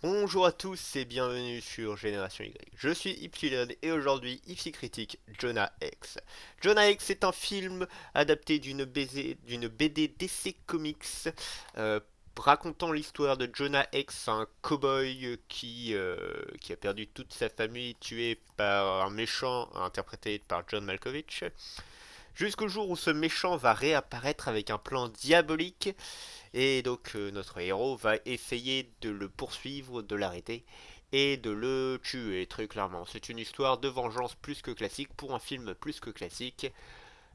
Bonjour à tous et bienvenue sur Génération Y. Je suis Ypsilon et aujourd'hui, Ipsy critique Jonah X. Jonah X est un film adapté d'une BD DC Comics euh, racontant l'histoire de Jonah X, un cow-boy qui a perdu toute sa famille tué par un méchant interprété par John Malkovich. Jusqu'au jour où ce méchant va réapparaître avec un plan diabolique et donc notre héros va essayer de le poursuivre, de l'arrêter et de le tuer très clairement. C'est une histoire de vengeance plus que classique pour un film plus que classique,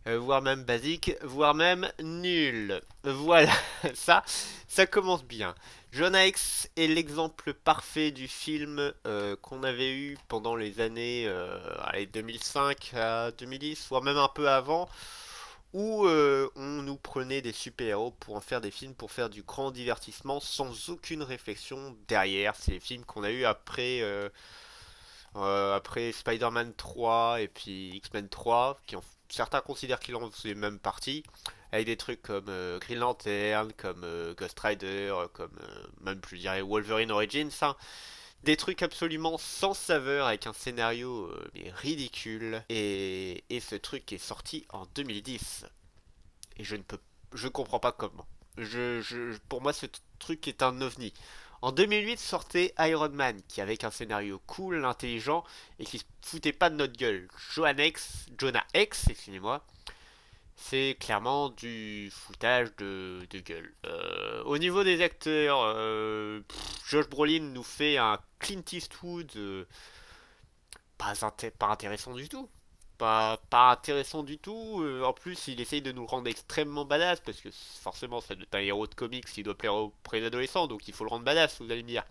voire même basique, voire même nul. Voilà, ça, ça commence bien. Jonah X est l'exemple parfait du film qu'on avait eu pendant les années 2005 à 2010, voire même un peu avant, où on nous prenait des super-héros pour en faire des films, pour faire du grand divertissement sans aucune réflexion derrière. C'est les films qu'on a eu après Spider-Man 3 et puis X-Men 3, certains considèrent qu'ils en faisaient même partie, avec des trucs comme Green Lantern, comme Ghost Rider, comme même je dirais Wolverine Origins, hein. Des trucs absolument sans saveur avec un scénario mais ridicule. Et ce truc est sorti en 2010. Et je comprends pas comment. Pour moi, ce truc est un ovni. En 2008 sortait Iron Man, qui avec un scénario cool, intelligent, et qui se foutait pas de notre gueule. Jonah X, excusez-moi, c'est clairement du foutage de gueule. Au niveau des acteurs, Josh Brolin nous fait un Clint Eastwood pas intéressant du tout. Pas intéressant du tout. En plus, il essaye de nous le rendre extrêmement badass parce que forcément, ça doit être un héros de comics, il doit plaire aux préadolescents, donc il faut le rendre badass, vous allez me dire.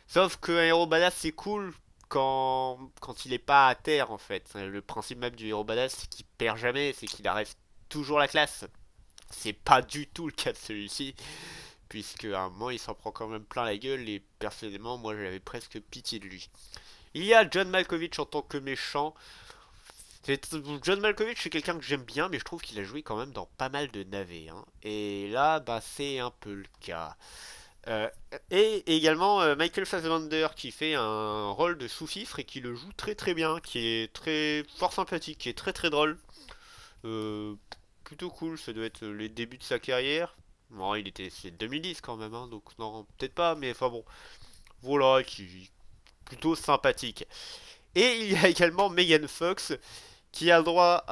Sauf qu'un héros badass, c'est cool quand il est pas à terre en fait. Le principe même du héros badass, c'est qu'il perd jamais, c'est qu'il arrive toujours la classe. C'est pas du tout le cas de celui-ci, puisque à un moment il s'en prend quand même plein la gueule et personnellement, moi j'avais presque pitié de lui. Il y a John Malkovich en tant que méchant. John Malkovich, c'est quelqu'un que j'aime bien, mais je trouve qu'il a joué quand même dans pas mal de navets, hein. Et là, bah, c'est un peu le cas. Euh, et également Michael Fassbender qui fait un rôle de sous-fifre et qui le joue très très bien, qui est très fort sympathique, qui est très très drôle. Euh, Plutôt cool, ça doit être les débuts de sa carrière. Bon, c'est 2010 quand même, hein, donc non, peut-être pas, mais enfin bon, voilà, qui plutôt sympathique. Et il y a également Megan Fox qui a le droit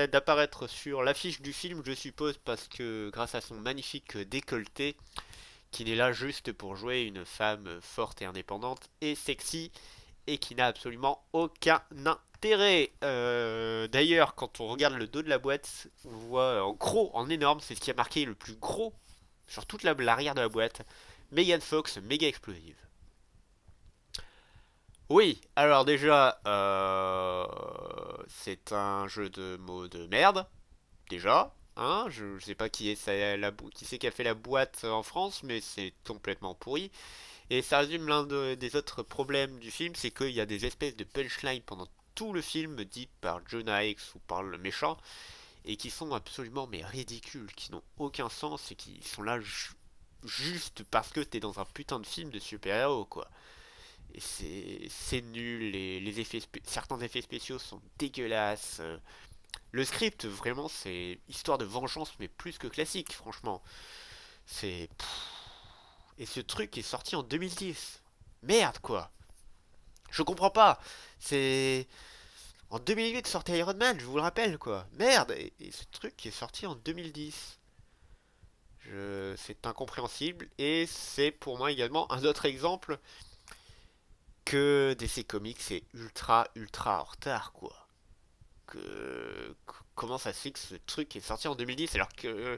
d'apparaître sur l'affiche du film, je suppose, parce que grâce à son magnifique décolleté, qui n'est là juste pour jouer une femme forte et indépendante et sexy, et qui n'a absolument aucun intérêt. D'ailleurs, quand on regarde le dos de la boîte, on voit en gros, en énorme, c'est ce qui a marqué le plus gros sur toute l'arrière de la boîte, Megan Fox, méga explosive. Oui, alors déjà, c'est un jeu de mots de merde, déjà. Hein, je sais pas qui c'est qui a fait la boîte en France, mais c'est complètement pourri. Et ça résume des autres problèmes du film, c'est qu'il y a des espèces de punchlines pendant tout le film dit par Jonah X ou par le méchant, et qui sont absolument mais ridicules, qui n'ont aucun sens et qui sont là juste parce que t'es dans un putain de film de super-héros, quoi. Et c'est nul, certains effets spéciaux sont dégueulasses. Le script, vraiment, c'est histoire de vengeance, mais plus que classique, franchement. C'est. Et ce truc est sorti en 2010. Merde, quoi. Je comprends pas. C'est. En 2008 sortait Iron Man, je vous le rappelle, quoi. Merde. Et ce truc est sorti en 2010. C'est incompréhensible. Et c'est pour moi également un autre exemple que DC Comics est ultra, ultra en retard, quoi. Comment ça se fait que ce truc est sorti en 2010 alors que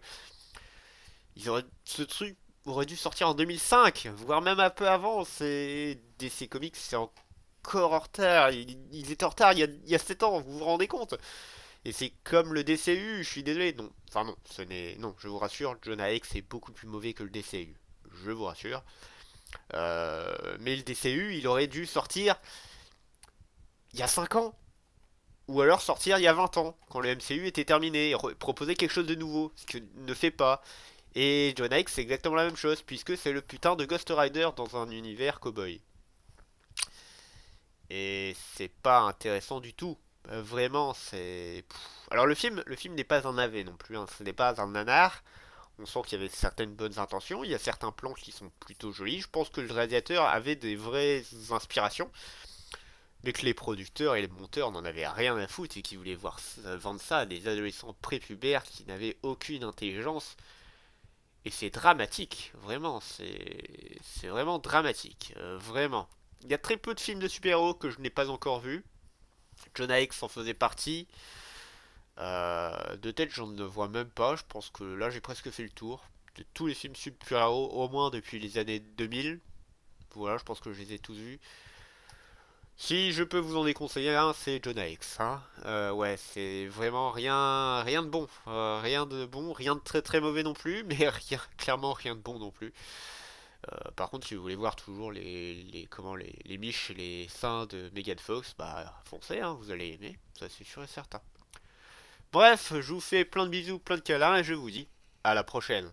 ce truc aurait dû sortir en 2005, voire même un peu avant. C'est DC Comics, c'est encore en retard. Ils étaient en retard il y a 7 ans, vous vous rendez compte? Et c'est comme le DCU, je suis désolé, non. Enfin non, non, je vous rassure, Jonah X est beaucoup plus mauvais que le DCU. Je vous rassure. Mais le DCU, il aurait dû sortir il y a 5 ans. Ou alors sortir il y a 20 ans, quand le MCU était terminé, proposer quelque chose de nouveau, ce que ne fait pas. Et John Hicks, c'est exactement la même chose, puisque c'est le putain de Ghost Rider dans un univers cowboy. Et c'est pas intéressant du tout. Vraiment, c'est. Alors le film n'est pas un navet non plus, hein. Ce n'est pas un nanar. On sent qu'il y avait certaines bonnes intentions. Il y a certains plans qui sont plutôt jolis. Je pense que le réalisateur avait des vraies inspirations, mais que les producteurs et les monteurs n'en avaient rien à foutre et qui voulaient vendre ça à des adolescents prépubères qui n'avaient aucune intelligence. Et c'est dramatique, vraiment, c'est vraiment dramatique, vraiment. Il y a très peu de films de super-héros que je n'ai pas encore vus. Jonah Hex en faisait partie. De tête, j'en ne vois même pas. Je pense que là, j'ai presque fait le tour de tous les films super-héros, au moins depuis les années 2000. Voilà, je pense que je les ai tous vus. Si je peux vous en déconseiller un, c'est Jonah Hex, hein. Ouais, c'est vraiment rien de bon. Rien de bon, rien de très très mauvais non plus, mais rien, clairement rien de bon non plus. Par contre, si vous voulez voir toujours les miches et les seins de Megan Fox, bah foncez, hein, vous allez aimer, ça c'est sûr et certain. Bref, je vous fais plein de bisous, plein de câlins et je vous dis à la prochaine.